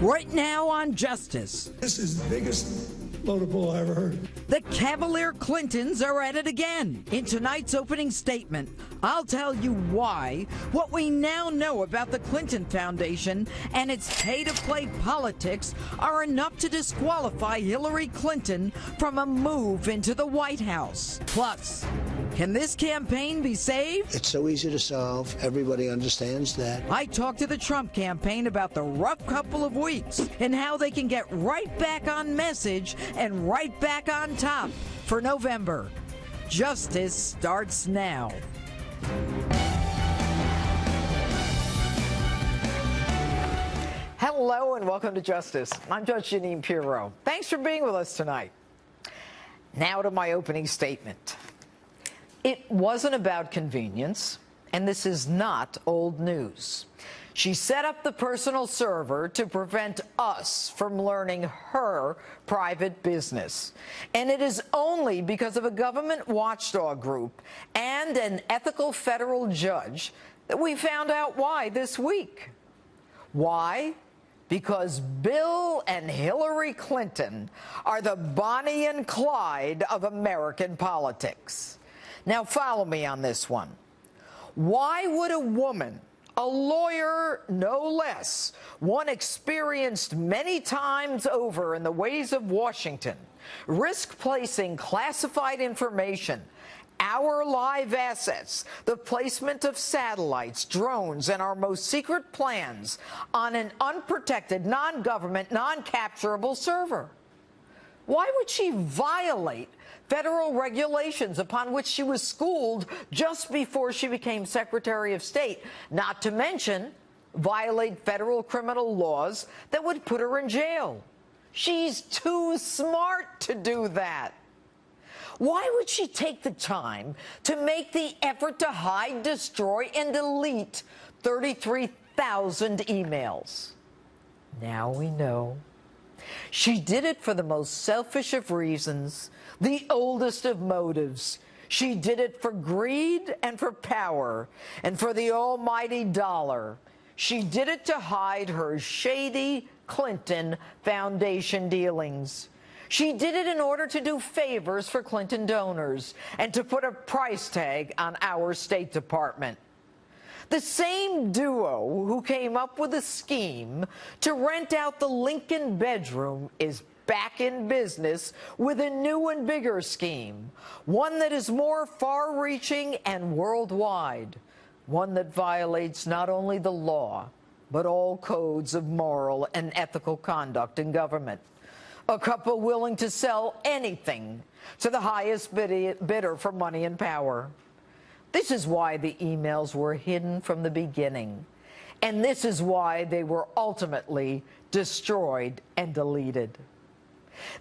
Right now on Justice. This is the biggest load of bull I ever heard. The Cavalier Clintons are at it again. In tonight's opening statement, I'll tell you why, what we now know about the Clinton Foundation and its pay-to-play politics are enough to disqualify Hillary Clinton from a move into the White House. Plus, can this campaign be saved? It's so easy to solve. Everybody understands that. I talked to the Trump campaign about the rough couple of weeks and how they can get right back on message and right back on top for November. Justice starts now. Hello and welcome to Justice. I'm Judge Jeanine Pirro. Thanks for being with us tonight. Now to my opening statement. It wasn't about convenience, and this is not old news. She set up the personal server to prevent us from learning her private business. And it is only because of a government watchdog group and an ethical federal judge that we found out why this week. Why? Because Bill and Hillary Clinton are the Bonnie and Clyde of American politics. Now follow me on this one. Why would a woman, a lawyer no less, one experienced many times over in the ways of Washington, risk placing classified information, our live assets, the placement of satellites, drones, and our most secret plans on an unprotected, non-government, non-capturable server? Why would she violate federal regulations upon which she was schooled just before she became Secretary of State, not to mention violate federal criminal laws that would put her in jail? She's too smart to do that. Why would she take the time to make the effort to hide, destroy, and delete 33,000 emails? Now we know. She did it for the most selfish of reasons, the oldest of motives. She did it for greed and for power and for the almighty dollar. She did it to hide her shady Clinton Foundation dealings. She did it in order to do favors for Clinton donors and to put a price tag on our State Department. The same duo who came up with a scheme to rent out the Lincoln bedroom is back in business with a new and bigger scheme, one that is more far-reaching and worldwide, one that violates not only the law, but all codes of moral and ethical conduct in government. A couple willing to sell anything to the highest bidder for money and power. This is why the emails were hidden from the beginning, and this is why they were ultimately destroyed and deleted.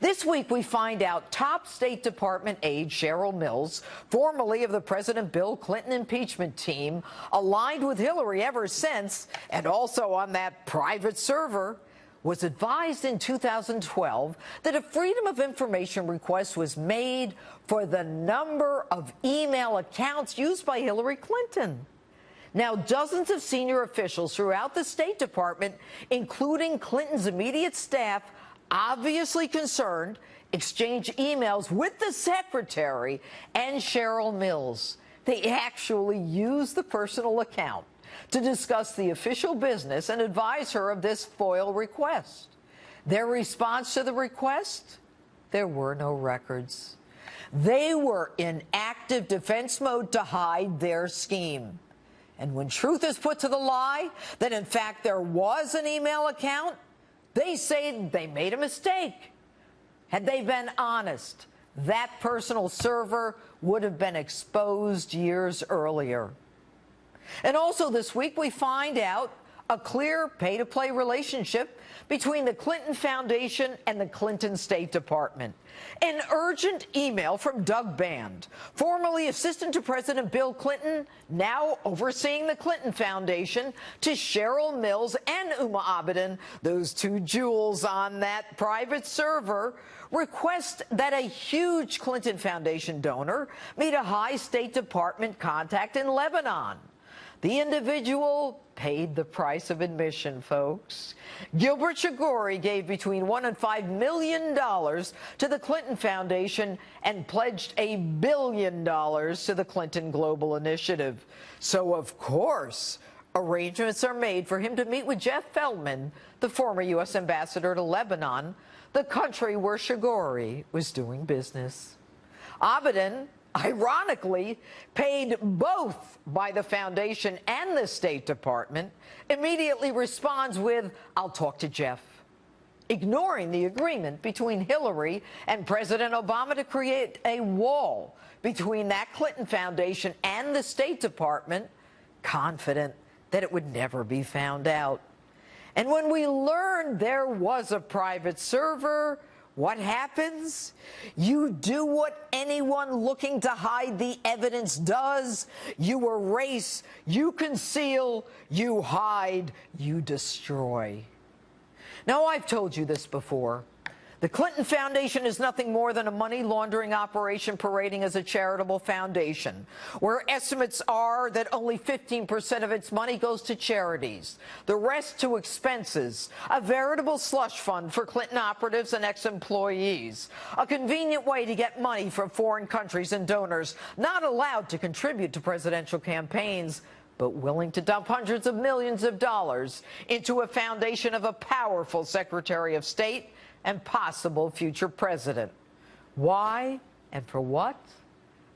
This week, we find out top State Department aide Cheryl Mills, formerly of the President Bill Clinton impeachment team, aligned with Hillary ever since, and also on that private server, was advised in 2012 that a Freedom of Information request was made for the number of email accounts used by Hillary Clinton. Now, dozens of senior officials throughout the State Department, including Clinton's immediate staff, obviously concerned, exchanged emails with the secretary and Cheryl Mills. They actually used the personal account to discuss the official business and advise her of this FOIL request. Their response to the request? There were no records. They were in active defense mode to hide their scheme. And when truth is put to the lie, that in fact there was an email account, they say they made a mistake. Had they been honest, that personal server would have been exposed years earlier. And also this week, we find out a clear pay-to-play relationship between the Clinton Foundation and the Clinton State Department. An urgent email from Doug Band, formerly assistant to President Bill Clinton, now overseeing the Clinton Foundation, to Cheryl Mills and Uma Abedin, those two jewels on that private server, request that a huge Clinton Foundation donor meet a high State Department contact in Lebanon. The individual paid the price of admission, folks. Gilbert Chagoury gave between $1 and $5 million to the Clinton Foundation and pledged $1 billion to the Clinton Global Initiative. So, of course, arrangements are made for him to meet with Jeff Feldman, the former U.S. ambassador to Lebanon, the country where Chagoury was doing business. Abadan, ironically, paid both by the foundation and the State Department, immediately responds with, "I'll talk to Jeff," ignoring the agreement between Hillary and President Obama to create a wall between that Clinton Foundation and the State Department, confident that it would never be found out. And when we learned there was a private server, what happens? You do what anyone looking to hide the evidence does. You erase, you conceal, you hide, you destroy. Now, I've told you this before. The Clinton Foundation is nothing more than a money laundering operation parading as a charitable foundation, where estimates are that only 15% of its money goes to charities, the rest to expenses, a veritable slush fund for Clinton operatives and ex-employees, a convenient way to get money from foreign countries and donors not allowed to contribute to presidential campaigns, but willing to dump hundreds of millions of dollars into a foundation of a powerful Secretary of State and possible future president. Why and for what?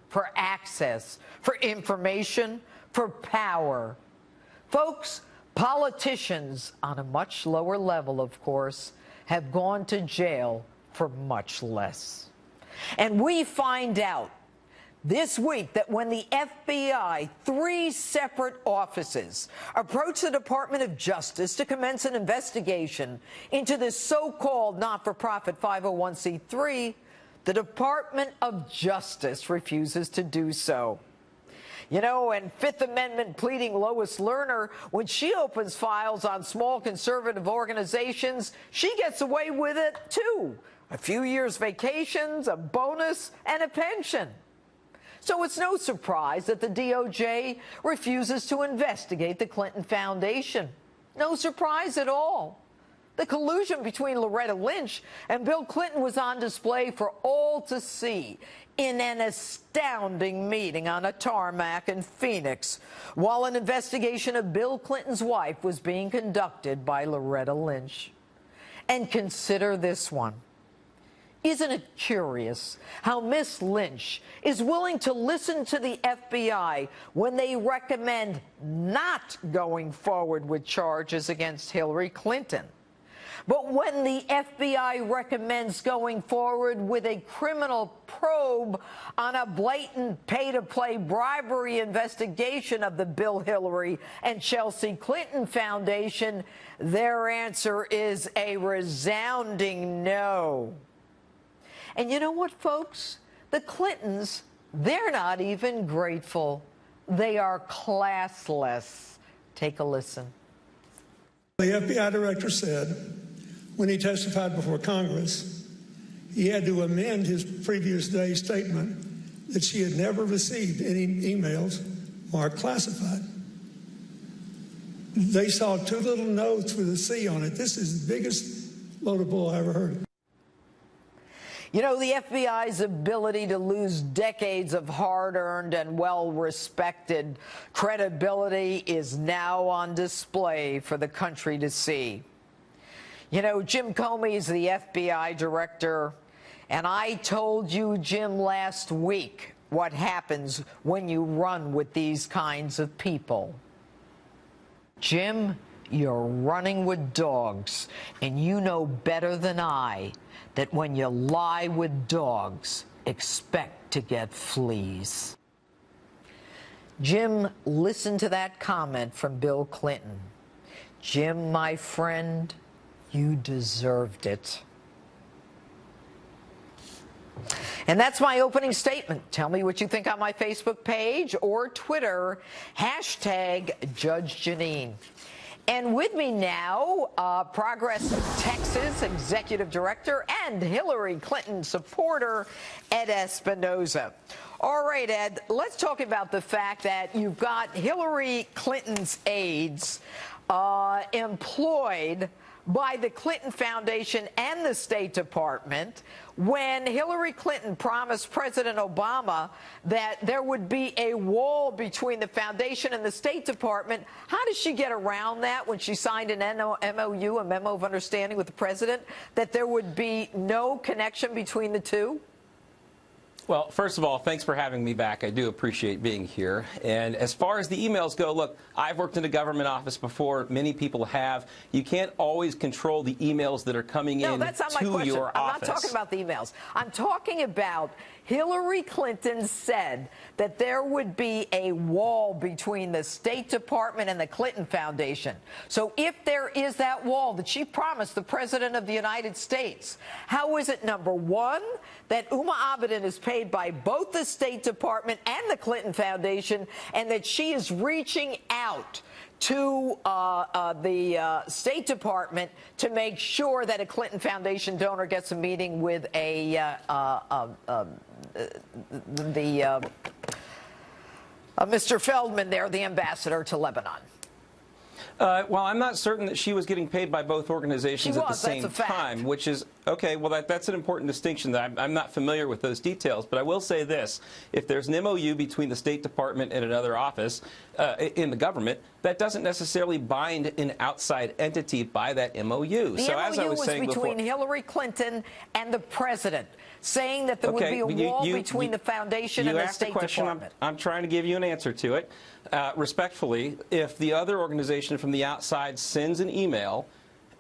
For access, for information, for power. Folks, politicians on a much lower level, of course, have gone to jail for much less. And we find out this week that when the FBI, 3 separate offices, approached the Department of Justice to commence an investigation into this so-called not-for-profit 501c3, the Department of Justice refuses to do so. You know, and Fifth Amendment pleading Lois Lerner, when she opens files on small conservative organizations, she gets away with it, too. A few years' vacations, a bonus, and a pension. So it's no surprise that the DOJ refuses to investigate the Clinton Foundation. No surprise at all. The collusion between Loretta Lynch and Bill Clinton was on display for all to see in an astounding meeting on a tarmac in Phoenix, while an investigation of Bill Clinton's wife was being conducted by Loretta Lynch. And consider this one. Isn't it curious how Miss Lynch is willing to listen to the FBI when they recommend not going forward with charges against Hillary Clinton? But when the FBI recommends going forward with a criminal probe on a blatant pay-to-play bribery investigation of the Bill Hillary and Chelsea Clinton Foundation, their answer is a resounding no. And you know what, folks? The Clintons, they're not even grateful. They are classless. Take a listen. The FBI director said when he testified before Congress, he had to amend his previous day's statement that she had never received any emails marked classified. They saw 2 little notes with a C on it. This is the biggest load of bull I ever heard. You know, the FBI's ability to lose decades of hard-earned and well-respected credibility is now on display for the country to see. You know, Jim Comey is the FBI director, and I told you, Jim, last week what happens when you run with these kinds of people. Jim, you're running with dogs, and you know better than I that when you lie with dogs, expect to get fleas. Jim, listen to that comment from Bill Clinton. Jim, my friend, you deserved it. And that's my opening statement. Tell me what you think on my Facebook page or Twitter, hashtag Judge Jeanine. And with me now, Progress Texas Executive Director and Hillary Clinton supporter, Ed Espinoza. All right, Ed, let's talk about the fact that you've got Hillary Clinton's aides employed by the Clinton Foundation and the State Department when Hillary Clinton promised President Obama that there would be a wall between the foundation and the State Department. How did she get around that when she signed an MOU, a memo of understanding with the president, that there would be no connection between the two? Well, first of all, thanks for having me back. I do appreciate being here. And as far as the emails go, look, I've worked in a government office before. Many people have. You can't always control the emails that are coming in to your office. No, that's not my question. I'm not talking about the emails. I'm talking about Hillary Clinton said that there would be a wall between the State Department and the Clinton Foundation. So if there is that wall that she promised the President of the United States, how is it, number one, that Uma Abedin is paid by both the State Department and the Clinton Foundation, and that she is reaching out to the State Department to make sure that a Clinton Foundation donor gets a meeting with Mr. Feldman there, the ambassador to Lebanon? Well, I'm not certain that she was getting paid by both organizations at the same time, which is, okay, well, that's an important distinction. That I'm not familiar with those details, but I will say this. If there's an MOU between the State Department and another office in the government, that doesn't necessarily bind an outside entity by that MOU. The MOU was between Hillary Clinton and the president, saying that there would be a wall between the foundation and the State Department. I'm trying to give you an answer to it. Respectfully, if the other organization from the outside sends an email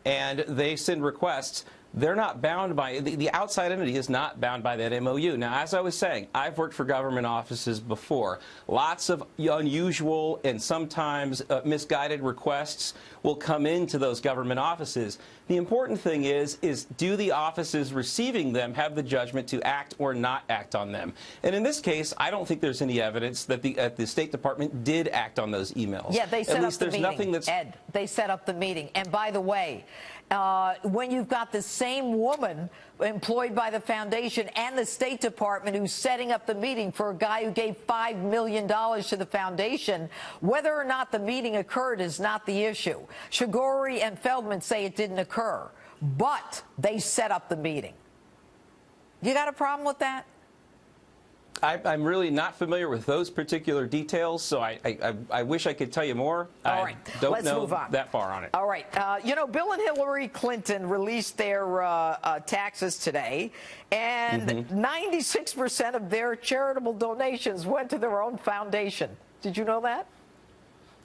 and they send requests, they're not bound by, the outside entity is not bound by that MOU. Now, as I was saying, I've worked for government offices before. Lots of unusual and sometimes misguided requests will come into those government offices. The important thing is do the offices receiving them have the judgment to act or not act on them? And in this case, I don't think there's any evidence that the State Department did act on those emails. Yeah, they set up the meeting, Ed. They set up the meeting. And by the way, when you've got the same woman employed by the foundation and the State Department who's setting up the meeting for a guy who gave $5 million to the foundation, whether or not the meeting occurred is not the issue. Shigori and Feldman say it didn't occur, but they set up the meeting. You got a problem with that? I'm really not familiar with those particular details, so I wish I could tell you more. All right. I don't know that far on it. All right. You know, Bill and Hillary Clinton released their taxes today, and 96% of their charitable donations went to their own foundation. Did you know that?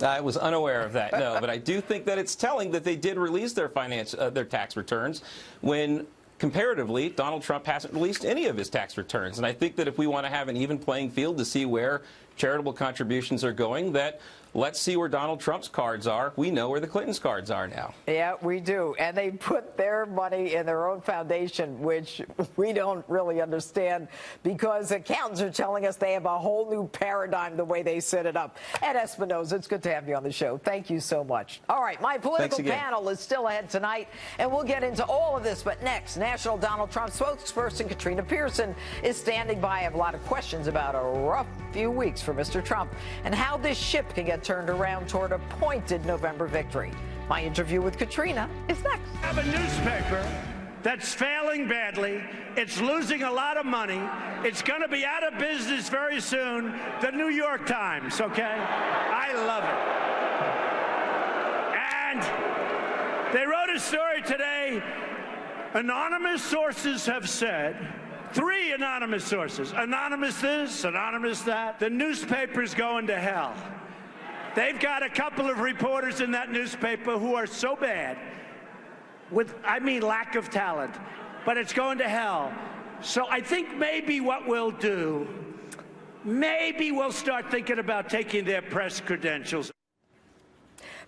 I was unaware of that, no. But I do think that it's telling that they did release their tax returns when, comparatively, Donald Trump hasn't released any of his tax returns. And I think that if we want to have an even playing field to see where charitable contributions are going, that let's see where Donald Trump's cards are. We know where the Clintons' cards are now. Yeah, we do. And they put their money in their own foundation, which we don't really understand because accountants are telling us they have a whole new paradigm the way they set it up. Ed Espinosa, it's good to have you on the show. Thank you so much. All right, my political panel is still ahead tonight, and we'll get into all of this. But next, National Donald Trump spokesperson Katrina Pearson is standing by. I have a lot of questions about a rough few weeks for Mr. Trump and how this ship can get turned around toward a pointed November victory. My interview with Katrina is next. I have a newspaper that's failing badly. It's losing a lot of money. It's going to be out of business very soon. The New York Times, okay? I love it. And they wrote a story today. Anonymous sources have said, 3 anonymous sources, anonymous this, anonymous that, the newspaper's going to hell. They've got a couple of reporters in that newspaper who are so bad, with, I mean, lack of talent, but it's going to hell. So I think maybe what we'll do, maybe we'll start thinking about taking their press credentials.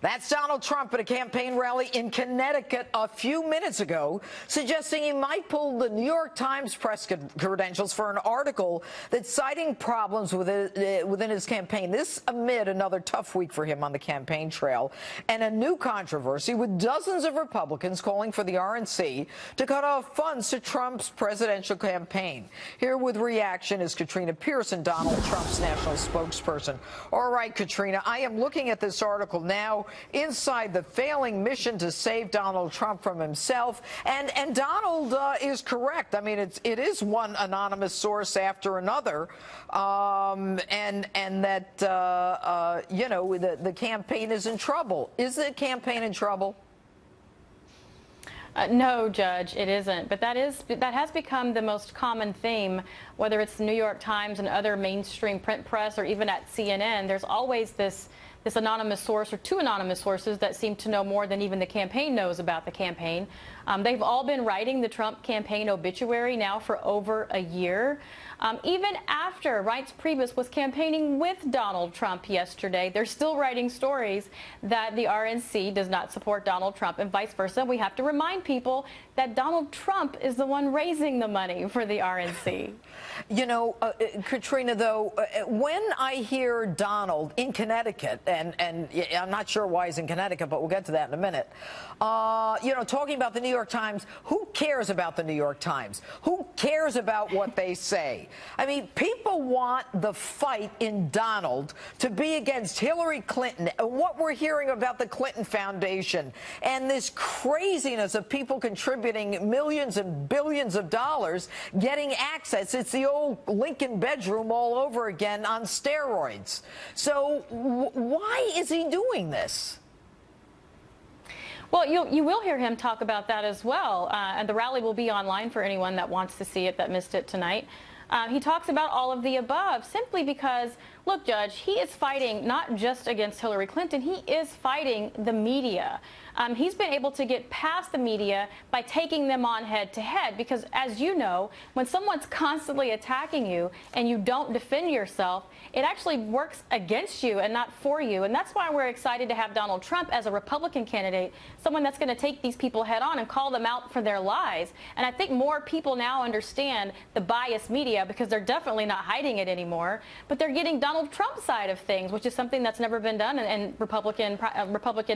That's Donald Trump at a campaign rally in Connecticut a few minutes ago, suggesting he might pull the New York Times press credentials for an article that's citing problems within his campaign. This amid another tough week for him on the campaign trail and a new controversy with dozens of Republicans calling for the RNC to cut off funds to Trump's presidential campaign. Here with reaction is Katrina Pearson, Donald Trump's national spokesperson. All right, Katrina, I am looking at this article now inside the failing mission to save Donald Trump from himself. And Donald is correct. I mean, it is one anonymous source after another. And that, you know, the campaign is in trouble. Is the campaign in trouble? No, Judge, it isn't. But that has become the most common theme, whether it's the New York Times and other mainstream print press or even at CNN. There's always this anonymous source or two anonymous sources that seem to know more than even the campaign knows about the campaign. They've all been writing the Trump campaign obituary now for over a year. Even after Reince Priebus was campaigning with Donald Trump yesterday, they're still writing stories that the RNC does not support Donald Trump and vice versa. We have to remind people that Donald Trump is the one raising the money for the RNC. You know, Katrina, though, when I hear Donald in Connecticut, and I'm not sure why he's in Connecticut, but we'll get to that in a minute, you know, talking about the New York Times, who cares about the New York Times? Who cares about what they say? I mean, people want the fight in Donald to be against Hillary Clinton and what we're hearing about the Clinton Foundation and this craziness of people contributing millions and billions of dollars getting access. It's the old Lincoln bedroom all over again on steroids. So why is he doing this? Well, you will hear him talk about that as well, and the rally will be online for anyone that wants to see it that missed it tonight. He talks about all of the above simply because, look, Judge, he is fighting not just against Hillary Clinton, he is fighting the media. He's been able to get past the media by taking them on head-to-head because, as you know, when someone's constantly attacking you and you don't defend yourself, it actually works against you and not for you. And that's why we're excited to have Donald Trump as a Republican candidate, someone that's going to take these people head-on and call them out for their lies. And I think more people now understand the biased media because they're definitely not hiding it anymore, but they're getting Donald Trump's side of things, which is something that's never been done in Republican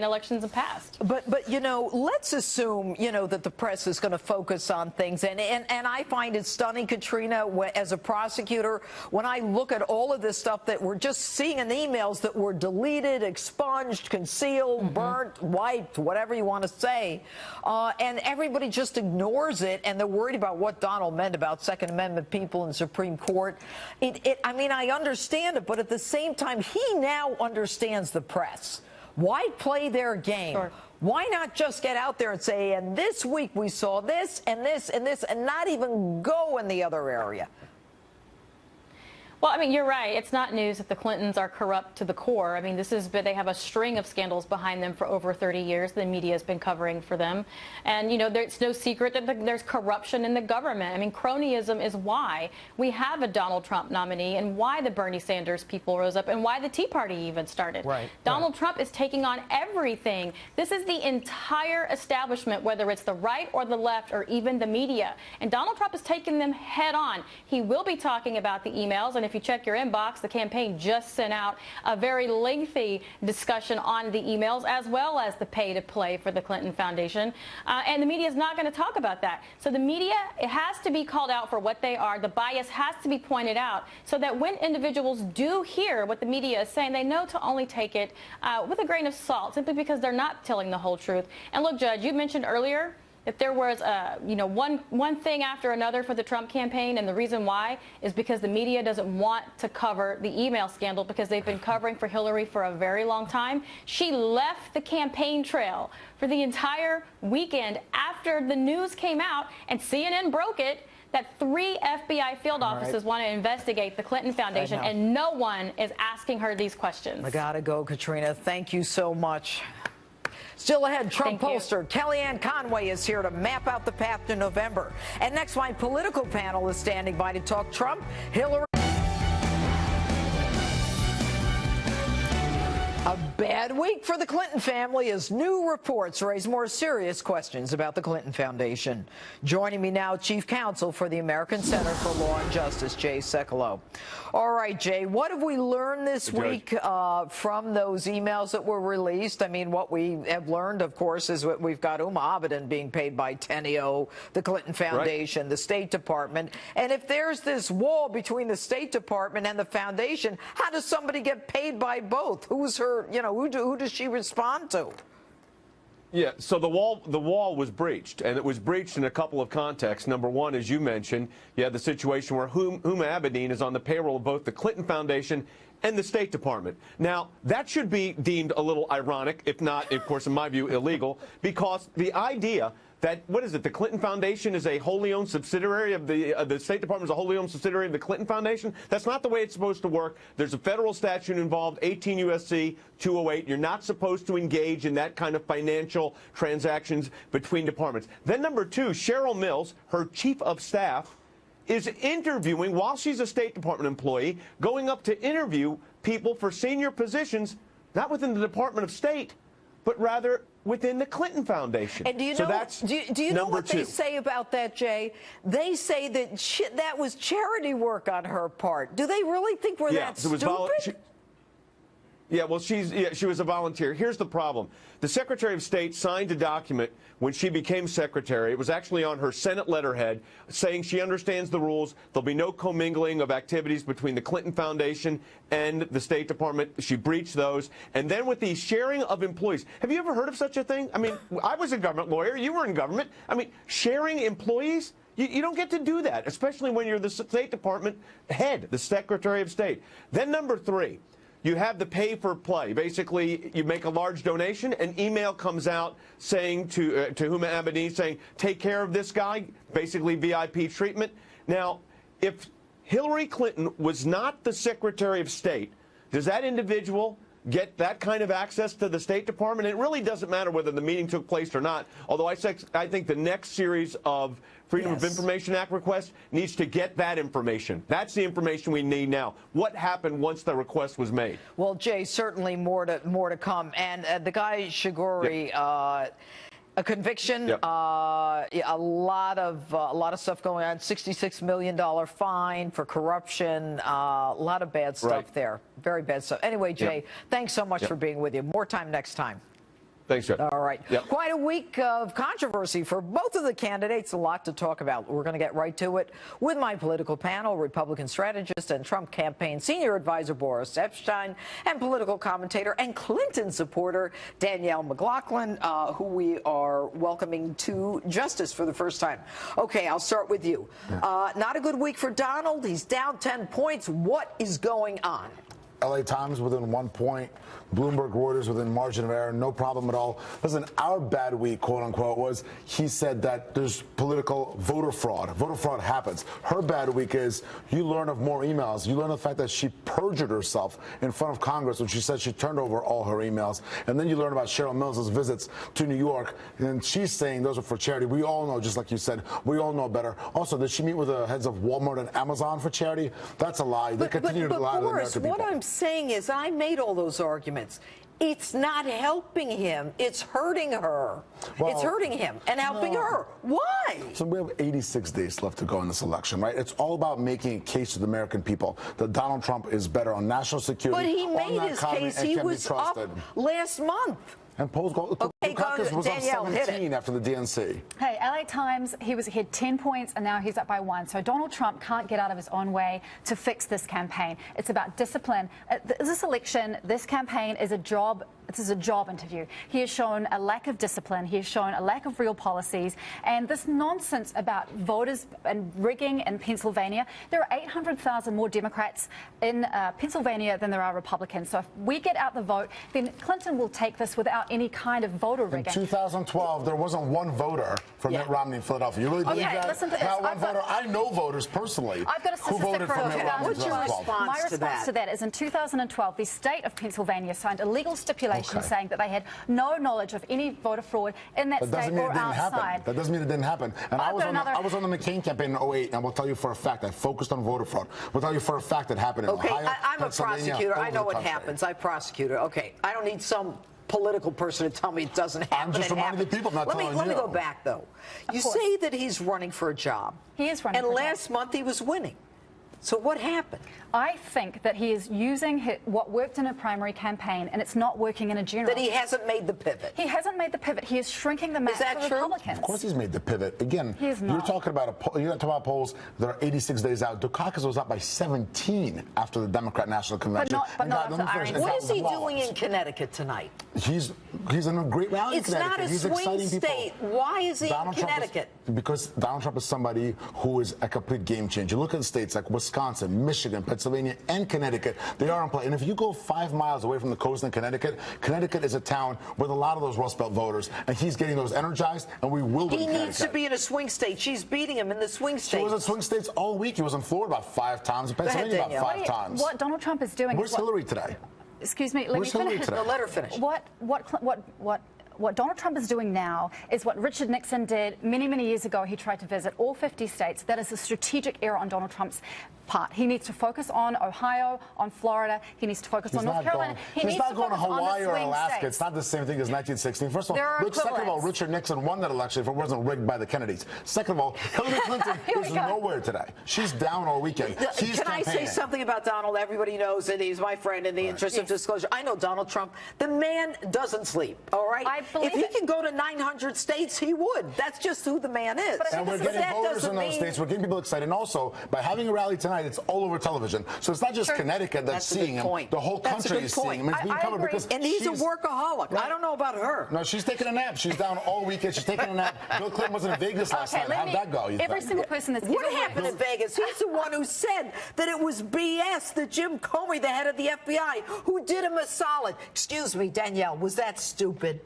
elections in the past. But you know, let's assume, you know, that the press is going to focus on things. And I find it stunning, Katrina, as a prosecutor, when I look at all of this stuff that we're just seeing in the emails that were deleted, expunged, concealed, burnt, wiped, whatever you want to say. And everybody just ignores it. And they're worried about what Donald meant about Second Amendment people in the Supreme Court. I mean, I understand it. But at the same time, he now understands the press. Why play their game? Sure. Why not just get out there and say, and this week we saw this and this and this, and not even go in the other area? Well, I mean, you're right. It's not news that the Clintons are corrupt to the core. I mean, they have a string of scandals behind them for over 30 years. The media has been covering for them. And, you know, it's no secret that there's corruption in the government. I mean, cronyism is why we have a Donald Trump nominee and why the Bernie Sanders people rose up and why the Tea Party even started. Right. Donald Trump is taking on everything. This is the entire establishment, whether it's the right or the left or even the media. And Donald Trump is taking them head on. He will be talking about the emails. And if you check your inbox, the campaign just sent out a very lengthy discussion on the emails as well as the pay to play for the Clinton Foundation. And the media is not going to talk about that. So the media, it has to be called out for what they are. The bias has to be pointed out so that when individuals do hear what the media is saying, they know to only take it with a grain of salt, simply because they're not telling the whole truth. And look, Judge, you mentioned earlier that there was, you know, one thing after another for the Trump campaign, and the reason why is because the media doesn't want to cover the email scandal because they've been covering for Hillary for a very long time. She left the campaign trail for the entire weekend after the news came out, and CNN broke it, that 3 FBI field offices want to investigate the Clinton Foundation, and no one is asking her these questions. I gotta go, Katrina. Thank you so much. Still ahead, Trump pollster Kellyanne Conway is here to map out the path to November. And next, my political panel is standing by to talk Trump, Hillary. A Bad week for the Clinton family as new reports raise more serious questions about the Clinton Foundation. Joining me now, Chief Counsel for the American Center for Law and Justice, Jay Sekulow. All right, Jay, what have we learned this week from those emails that were released? I mean, what we have learned, of course, is what we've got Abedin being paid by Teneo, the Clinton Foundation, the State Department. And if there's this wall between the State Department and the Foundation, how does somebody get paid by both? Who's her, who does she respond to? Yeah, so the wall was breached, and it was breached in a couple of contexts. Number one, as you mentioned, you had the situation where Abedin is on the payroll of both the Clinton Foundation and the State Department. Now, that should be deemed a little ironic, if not, of course, in my view, illegal, because the idea that, what is it, the Clinton Foundation is a wholly owned subsidiary of the State Department is a wholly owned subsidiary of the Clinton Foundation? That's not the way it's supposed to work. There's a federal statute involved, 18 U.S.C. 208. You're not supposed to engage in that kind of financial transactions between departments. Then number two, Cheryl Mills, her chief of staff, is interviewing, while she's a State Department employee, going up to interview people for senior positions, not within the Department of State, but rather within the Clinton Foundation. And do you know, do you know what they say about that, Jay? They say that that was charity work on her part. Do they really think we're that stupid? Yeah, well, she was a volunteer. Here's the problem. The Secretary of State signed a document when she became secretary. It was actually on her Senate letterhead saying she understands the rules. There'll be no commingling of activities between the Clinton Foundation and the State Department. She breached those. And then with the sharing of employees. Have you ever heard of such a thing? I mean, I was a government lawyer. You were in government. I mean, sharing employees? You don't get to do that, especially when you're the State Department head, the Secretary of State. Then number three. You have the pay for play. Basically, you make a large donation, an email comes out saying to Abedin saying, take care of this guy, basically VIP treatment. Now, if Hillary Clinton was not the Secretary of State, does that individual get that kind of access to the State Department? It really doesn't matter whether the meeting took place or not, although I think the next series of Freedom of Information Act request needs to get that information. That's the information we need now. What happened once the request was made? Well, Jay, certainly more to come. And the guy Shigori, a conviction, a lot of stuff going on. $66 million fine for corruption. A lot of bad stuff there. Very bad stuff. Anyway, Jay, thanks so much for being with you. More time next time. Thanks, Jeff. All right. Quite a week of controversy for both of the candidates. A lot to talk about. We're going to get right to it with my political panel, Republican strategist and Trump campaign senior advisor Boris Epshteyn, and political commentator and Clinton supporter Danielle McLaughlin, who we are welcoming to justice for the first time. Okay, I'll start with you. Not a good week for Donald. He's down 10 points. What is going on? LA Times within 1 point, Bloomberg, Reuters within margin of error, no problem at all. Listen, our bad week, quote unquote, was he said that there's political voter fraud. Voter fraud happens. Her bad week is you learn of more emails. You learn of the fact that she perjured herself in front of Congress when she said she turned over all her emails. And then you learn about Cheryl Mills' visits to New York. And she's saying those are for charity. We all know, just like you said, we all know better. Also, did she meet with the heads of Walmart and Amazon for charity? That's a lie. They continue to lie to the American people. What I'm saying is I made all those arguments. It's not helping him. It's hurting her. Well, it's hurting him and helping her. Why? So we have 86 days left to go in this election, right? It's all about making a case to the American people that Donald Trump is better on national security. But he made his case. He was up last month. And polls go. Dukakis was up 17 after the DNC. Hey, LA Times, he had 10 points and now he's up by 1. So Donald Trump can't get out of his own way to fix this campaign. It's about discipline. This election, this campaign is a job. This is a job interview. He has shown a lack of discipline. He has shown a lack of real policies. And this nonsense about voters and rigging in Pennsylvania, there are 800,000 more Democrats in Pennsylvania than there are Republicans. So if we get out the vote, then Clinton will take this without any kind of voter rigging. In 2012, there wasn't one voter for Mitt Romney in Philadelphia. You really believe that? Listen to this. Not one voter. I know voters personally I've got a who voted for Mitt Romney in 2012. My response to that is in 2012, the state of Pennsylvania signed a legal stipulation declaration saying that they had no knowledge of any voter fraud in that state or outside. That doesn't mean it didn't happen. And I was on the McCain campaign in 2008, and we'll tell you for a fact I focused on voter fraud. We'll tell you for a fact it happened in Ohio, I'm a prosecutor. I know what happens. I prosecute it. Okay, I don't need some political person to tell me it doesn't happen. I'm just reminding the people, not telling you. Let me go back, though. You say that he's running for a job. He is running for a job. And last month he was winning. So what happened? I think that he is using what worked in a primary campaign, and it's not working in a general. That he hasn't made the pivot. He hasn't made the pivot. He is shrinking the map for Republicans. Of course he's made the pivot. Again, he's not. You're talking about polls that are 86 days out. Dukakis was up by 17 after the Democrat National Convention. What is he doing in Connecticut tonight? He's in a great rally in Connecticut. It's not a swing state. Why is he in Connecticut? Because Donald Trump is somebody who is a complete game changer. Look at states like Wisconsin, Michigan, Pennsylvania, and Connecticut. They are in play. And if you go 5 miles away from the coast in Connecticut, Connecticut is a town with a lot of those Rust Belt voters, and he's getting those energized, and we will win Connecticut. He needs to be in a swing state. She's beating him in the swing states. He was in swing states all week. He was in Florida about 5 times, in Pennsylvania about 5 times. What Donald Trump is doing. Where's Hillary today? Excuse me. Let me finish. No, let her finish. What Donald Trump is doing now is what Richard Nixon did many, many years ago. He tried to visit all 50 states. That is a strategic error on Donald Trump's part. He needs to focus on Ohio, on Florida. He needs to focus on North Carolina. He's not going to Hawaii or Alaska. It's not the same thing as 1916. First of all, second of all, Richard Nixon won that election if it wasn't rigged by the Kennedys. Second of all, Hillary Clinton is nowhere today. She's down all weekend. Can I say something about Donald? Everybody knows that he's my friend in the interest of disclosure. I know Donald Trump. The man doesn't sleep, all right? If he can go to 900 states, he would. That's just who the man is. And we're getting voters in those states. We're getting people excited. And also, by having a rally tonight, it's all over television. So it's not just Connecticut that's seeing him. The whole country is seeing him. It's being covered because and he's a workaholic. I don't know about her. No, she's taking a nap. She's down all weekend. She's taking a nap. Bill Clinton was in Vegas last night. How'd that go? Every single person that's what happened in Vegas? He's the one who said that it was BS that Jim Comey, the head of the FBI, who did him a solid. Excuse me, Danielle, was that stupid?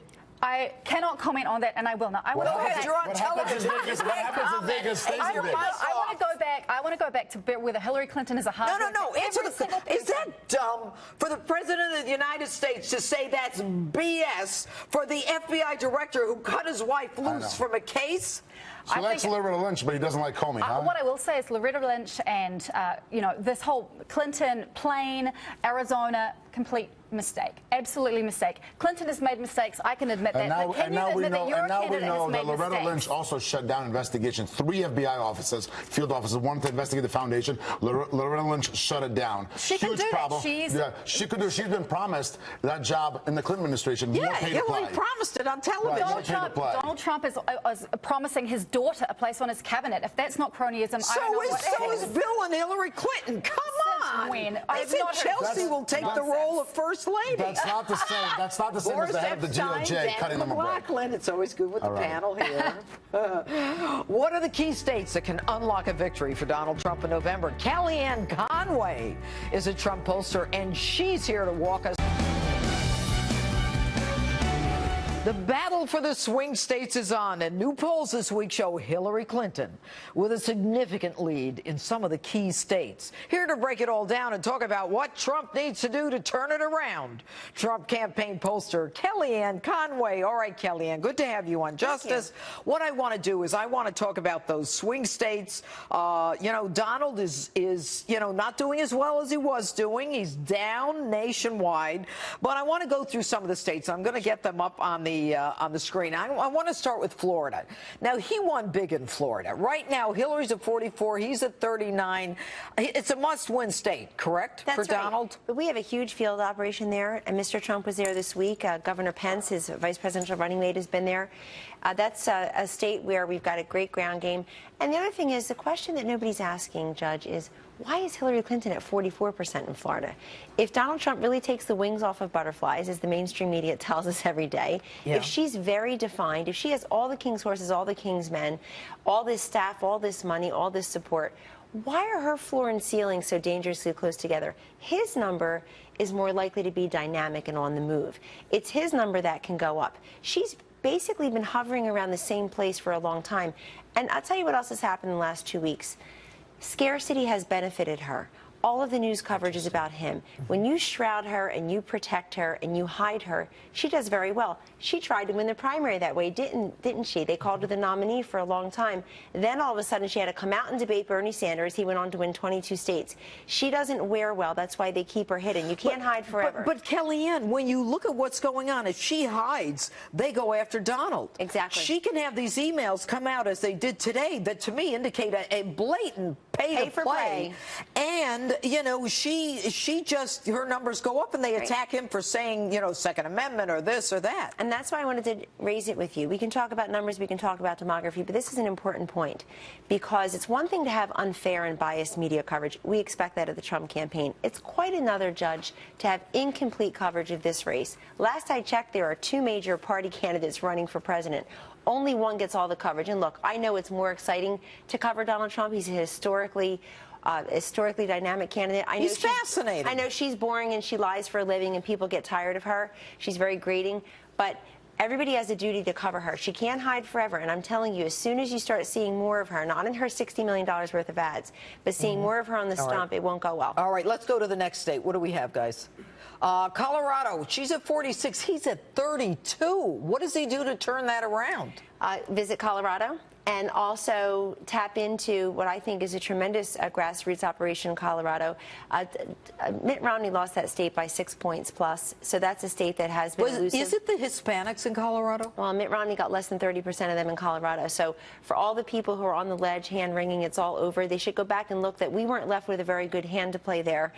I cannot comment on that, and I will not. I want to go back. You're on television. What happens in Vegas stays in Vegas. I want to go back to whether Hillary Clinton is a hard. No. Answer the. Is that dumb for the president of the United States to say that's BS for the FBI director who cut his wife loose from a case? She likes Loretta Lynch, but he doesn't like Comey, huh? What I will say is Loretta Lynch and, this whole Clinton, Plain, Arizona, complete mistake. Absolutely mistake. Clinton has made mistakes. I can admit that. And now we know that Loretta Lynch also shut down investigations. 3 FBI offices, field offices, wanted to investigate the foundation. Loretta Lynch shut it down. She can do problem. She could do. She's been promised that job in the Clinton administration. Yeah, Hillary promised it on television. Donald Trump is promising his daughter a place on his cabinet. If that's not cronyism, I don't know what So is Bill and Hillary Clinton. Come on. When? I think Chelsea will take the role of First Lady. That's not the same. That's not the same as the head of the DOJ cutting them a break. It's always good with the panel here. What are the key states that can unlock a victory for Donald Trump in November? Kellyanne Conway is a Trump pollster, and she's here to walk us. The battle for the swing states is on, and new polls this week show Hillary Clinton with a significant lead in some of the key states. Here to break it all down and talk about what Trump needs to do to turn it around, Trump campaign pollster Kellyanne Conway. All right, Kellyanne, good to have you on Justice. What I want to do is I want to talk about those swing states. Donald is not doing as well as he was doing. He's down nationwide, but I want to go through some of the states. I'm going to get them up on the screen. I want to start with Florida. Now, he won big in Florida. Right now, Hillary's at 44. He's at 39. It's a must-win state, correct, for Donald? But we have a huge field operation there, and Mr. Trump was there this week. Governor Pence, his vice presidential running mate, has been there. That's a state where we've got a great ground game. And the other thing is, the question that nobody's asking, Judge, is why is Hillary Clinton at 44% in Florida? If Donald Trump really takes the wings off of butterflies, as the mainstream media tells us every day, if she's very defined, if she has all the king's horses, all the king's men, all this staff, all this money, all this support, why are her floor and ceiling so dangerously close together? His number is more likely to be dynamic and on the move. It's his number that can go up. She's basically been hovering around the same place for a long time. And I'll tell you what else has happened in the last 2 weeks. Scarcity has benefited her. all of the news coverage is about him. When you shroud her and you protect her and you hide her, she does very well. She tried to win the primary that way, didn't she? They called her the nominee for a long time. Then all of a sudden she had to come out and debate Bernie Sanders. He went on to win 22 states. She doesn't wear well. That's why they keep her hidden. You can't hide forever. But Kellyanne, when you look at what's going on, if she hides, they go after Donald. Exactly. She can have these emails come out as they did today that to me indicate a blatant pay to play. And, you know, she just, her numbers go up and they attack him for saying, you know, Second Amendment or this or that. And that's why I wanted to raise it with you. We can talk about numbers, we can talk about demography, but this is an important point because it's one thing to have unfair and biased media coverage. We expect that of the Trump campaign. It's quite another, Judge, to have incomplete coverage of this race. Last I checked, there are 2 major party candidates running for president. Only one gets all the coverage. And look, I know it's more exciting to cover Donald Trump. He's a historically dynamic candidate. He's fascinating. I know she's boring and she lies for a living and people get tired of her. She's very grating. But everybody has a duty to cover her. She can't hide forever. And I'm telling you, as soon as you start seeing more of her, not in her $60 million worth of ads, but seeing more of her on the stump, it won't go well. All right, let's go to the next state. What do we have, guys? Colorado, she's at 46. He's at 32. What does he do to turn that around? Visit Colorado and also tap into what I think is a tremendous grassroots operation in Colorado. Mitt Romney lost that state by 6 points plus, so that's a state that has been elusive. Is it the Hispanics in Colorado? Well, Mitt Romney got less than 30% of them in Colorado. So for all the people who are on the ledge, hand-wringing, it's all over, they should go back and look that we weren't left with a very good hand to play there,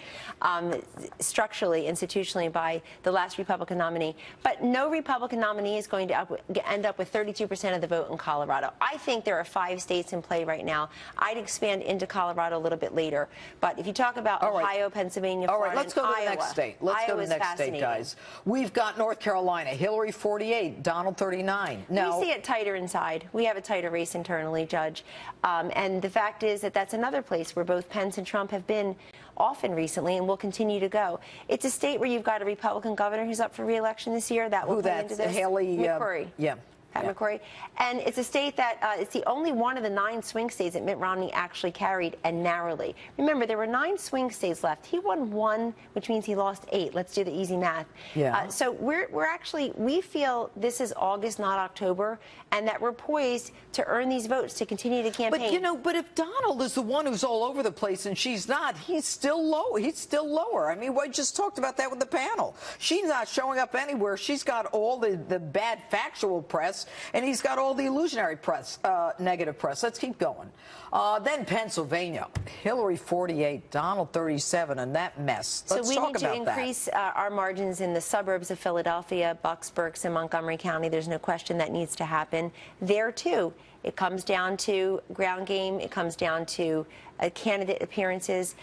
structurally, institutionally, by the last Republican nominee. But no Republican nominee is going to end up with 32% of the vote in Colorado. I think there are 5 states in play right now. I'd expand into Colorado a little bit later. But if you talk about Ohio, Pennsylvania, Florida, all right, let's go to Iowa, the next state. Let's go to the next state, guys. We've got North Carolina. Hillary 48, Donald 39. No. We see it tighter inside. We have a tighter race internally, Judge. And the fact is that that's another place where both Pence and Trump have been often recently and will continue to go. It's a state where you've got a Republican governor who's up for re-election this year. That will play into this. Haley McCrory. Yeah. Pat McCrory. And it's a state that it's the only one of the 9 swing states that Mitt Romney actually carried, and narrowly. Remember, there were 9 swing states left. He won 1, which means he lost 8. Let's do the easy math. Yeah. So we feel this is August, not October, and that we're poised to earn these votes to continue to campaign. But, you know, if Donald is the one who's all over the place and she's not, he's still low. He's still lower. I mean, we just talked about that with the panel. She's not showing up anywhere. She's got all the bad factual press, and he's got all the illusionary press, negative press. Let's keep going. Then Pennsylvania, Hillary 48, Donald 37, and that mess. Let's talk about that. So we need to increase our margins in the suburbs of Philadelphia, Bucks, Berks, and Montgomery County. There's no question that needs to happen. There, too, it comes down to ground game. It comes down to candidate appearances.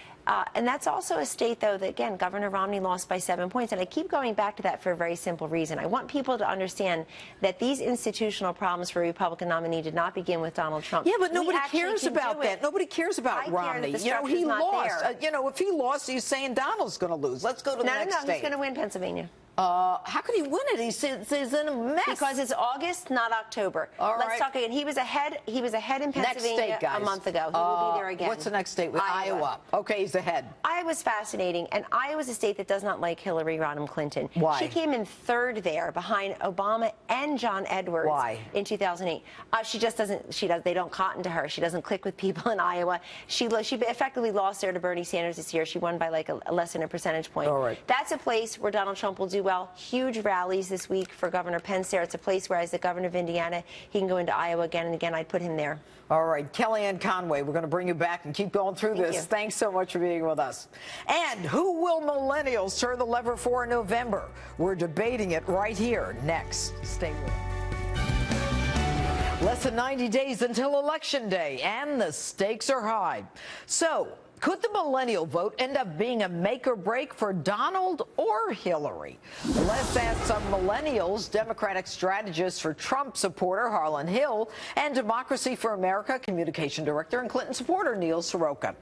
And that's also a state, though, that, again, Governor Romney lost by 7 points. And I keep going back to that for a very simple reason. I want people to understand that these institutional problems for a Republican nominee did not begin with Donald Trump. Yeah, but nobody cares about that. Nobody cares about Romney. You know, he lost. You know, if he lost, he's saying Donald's going to lose. Let's go to the next state. No, he's going to win Pennsylvania. How could he win it? He's in a mess. Because it's August, not October. All right. Let's talk again. He was ahead in Pennsylvania a month ago. He will be there again. What's the next state? Iowa. Okay, he's ahead. Iowa's fascinating, and Iowa's a state that does not like Hillary Rodham Clinton. Why? She came in 3rd there behind Obama and John Edwards. Why? In 2008. She just doesn't. They don't cotton to her. She doesn't click with people in Iowa. She effectively lost there to Bernie Sanders this year. She won by like a less than a percentage point. All right. That's a place where Donald Trump will do well. Huge rallies this week for Governor Pence there. It's a place where, as the governor of Indiana, he can go into Iowa again and again. I'd put him there. All right, Kellyanne Conway, we're going to bring you back and keep going through this. Thanks so much for being with us. And who will millennials turn the lever for in November? We're debating it right here next. Stay with us. Less than 90 days until Election Day, and the stakes are high. So, could the millennial vote end up being a make or break for Donald or Hillary? Let's ask some millennials, Democratic strategist for Trump supporter Harlan Hill, and Democracy for America communication director and Clinton supporter Neil Soroka.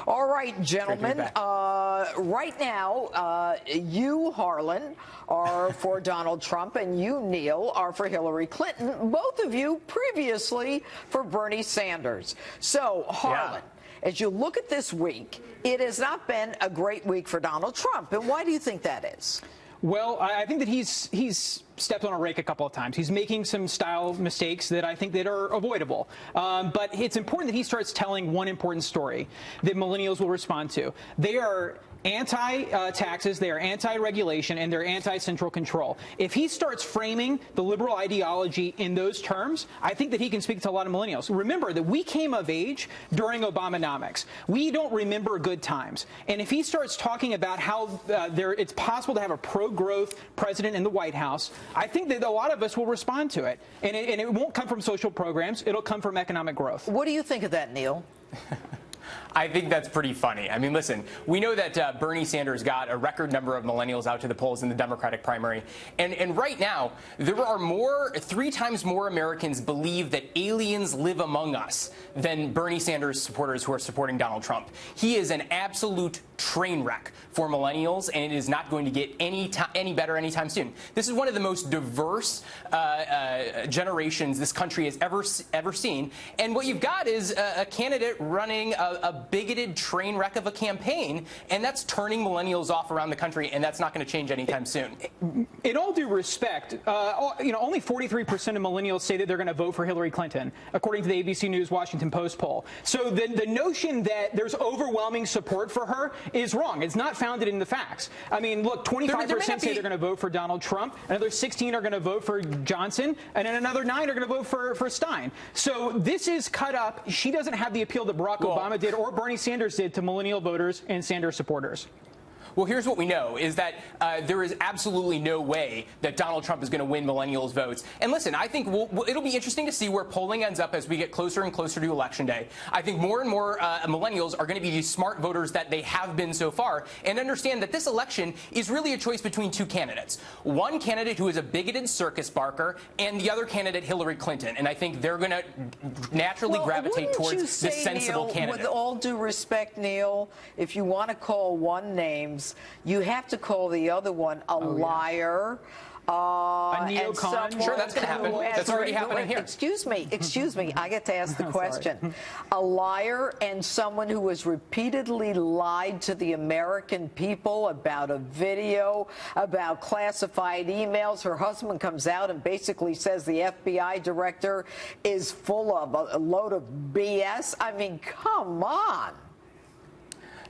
All right, gentlemen, right now, you, Harlan, are for Donald Trump, and you, Neil, are for Hillary Clinton. Both of you previously for Bernie Sanders. So, Harlan, as you look at this week, it has not been a great week for Donald Trump. And why do you think that is? Well, I think that he's stepped on a rake a couple of times. He's making some style mistakes that I think that are avoidable. But it's important that he starts telling one important story that millennials will respond to. They are anti-taxes, they are anti-regulation, and they're anti-central control. If he starts framing the liberal ideology in those terms, I think that he can speak to a lot of millennials. Remember that we came of age during Obamonomics. We don't remember good times. And if he starts talking about how it's possible to have a pro-growth president in the White House, I think that a lot of us will respond to it. And it won't come from social programs. It'll come from economic growth. What do you think of that, Neil? I think that's pretty funny. I mean, listen, we know that Bernie Sanders got a record number of millennials out to the polls in the Democratic primary. And right now, there are 3 times more Americans believe that aliens live among us than Bernie Sanders supporters who are supporting Donald Trump. He is an absolute train wreck for millennials, and it is not going to get any better anytime soon. This is one of the most diverse generations this country has ever seen. And what you've got is a candidate running a bigoted train wreck of a campaign, and that's turning millennials off around the country, and that's not going to change anytime soon. In all due respect, only 43% of millennials say that they're going to vote for Hillary Clinton, according to the ABC News Washington Post poll. So the notion that there's overwhelming support for her is wrong. It's not founded in the facts. I mean, look, 25% say they're going to vote for Donald Trump, another 16 are going to vote for Johnson, and then another 9 are going to vote for Stein. So this is cut up. She doesn't have the appeal that Barack Obama did or Bernie Sanders did to millennial voters and Sanders supporters. Well, here's what we know, is that there is absolutely no way that Donald Trump is going to win millennials' votes. And listen, I think it'll be interesting to see where polling ends up as we get closer and closer to Election Day. I think more and more millennials are going to be these smart voters that they have been so far and understand that this election is really a choice between 2 candidates. One candidate who is a bigoted circus barker and the other candidate, Hillary Clinton. And I think they're going to naturally gravitate towards the sensible candidate. With all due respect, Neil, if you want to call one name, you have to call the other one a liar. A neocon. Sure, that's going to happen. That's already happening here. Excuse me. I get to ask the question. A liar and someone who has repeatedly lied to the American people about a video, about classified emails. Her husband comes out and basically says the FBI director is full of a load of BS. I mean, come on.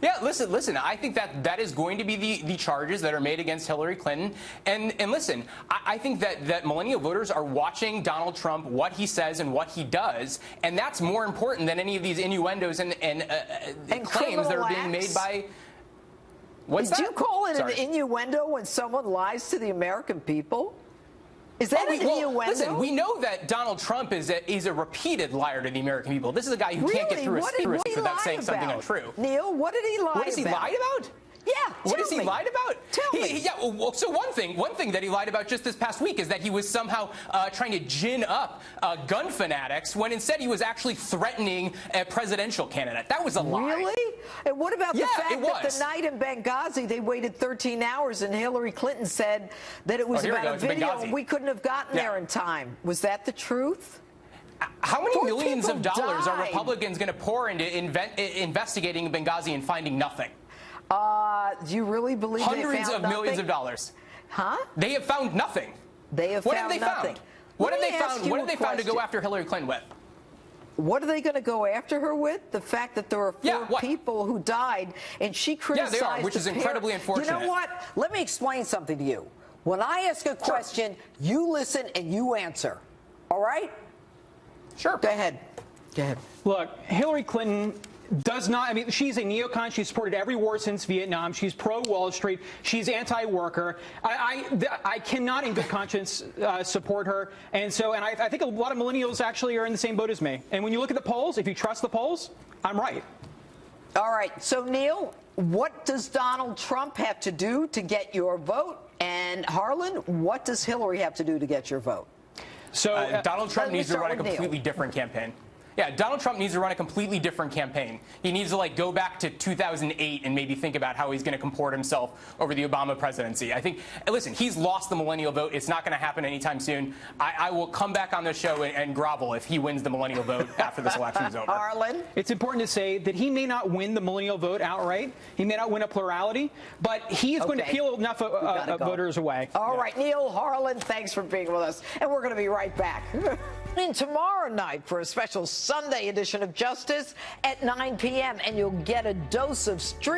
Yeah, listen, I think that is going to be the charges that are made against Hillary Clinton. And listen, I think that millennial voters are watching Donald Trump, what he says and what he does, and that's more important than any of these innuendos and claims that are being made by... Did you call it an innuendo when someone lies to the American people? Is that an innuendo? Listen, we know that Donald Trump is a repeated liar to the American people. This is a guy who can't get through a secret without saying something untrue. Neil, what did he lie about? What has he lied about? Yeah, what has he lied about? Tell me. So one thing that he lied about just this past week is that he was somehow trying to gin up gun fanatics when instead he was actually threatening a presidential candidate. That was a lie. Really? And what about the fact that the night in Benghazi they waited 13 hours and Hillary Clinton said that it was about a video and we couldn't have gotten there in time? Was that the truth? How many millions of dollars are Republicans going to pour into investigating Benghazi and finding nothing? Do you really believe hundreds of millions of dollars? Huh? They have found nothing. They have found nothing. What have they found? What have they found to go after Hillary Clinton with? What are they going to go after her with? The fact that there are 4 people who died, and she criticized. Yeah, they are, which is incredibly unfortunate. You know what? Let me explain something to you. When I ask a question, you listen and you answer. All right? Sure. Go ahead. Go ahead. Look, Hillary Clinton does not, I mean, she's a neocon. She's supported every war since Vietnam. She's pro-Wall Street. She's anti-worker. I cannot in good conscience support her. And I think a lot of millennials actually are in the same boat as me. And when you look at the polls, if you trust the polls, I'm right. All right. So, Neil, what does Donald Trump have to do to get your vote? And, Harlan, what does Hillary have to do to get your vote? So Donald Trump needs to run a completely different campaign. Yeah, Donald Trump needs to run a completely different campaign. He needs to go back to 2008 and maybe think about how he's going to comport himself over the Obama presidency. I think, listen, he's lost the millennial vote. It's not going to happen anytime soon. I will come back on the show and grovel if he wins the millennial vote after this election is over. Harlan? It's important to say that he may not win the millennial vote outright. He may not win a plurality, but he is going to peel enough voters away. All right, Neil, Harlan, thanks for being with us. And we're going to be right back. In tomorrow night for a special Sunday edition of Justice at 9 p.m. And you'll get a dose of street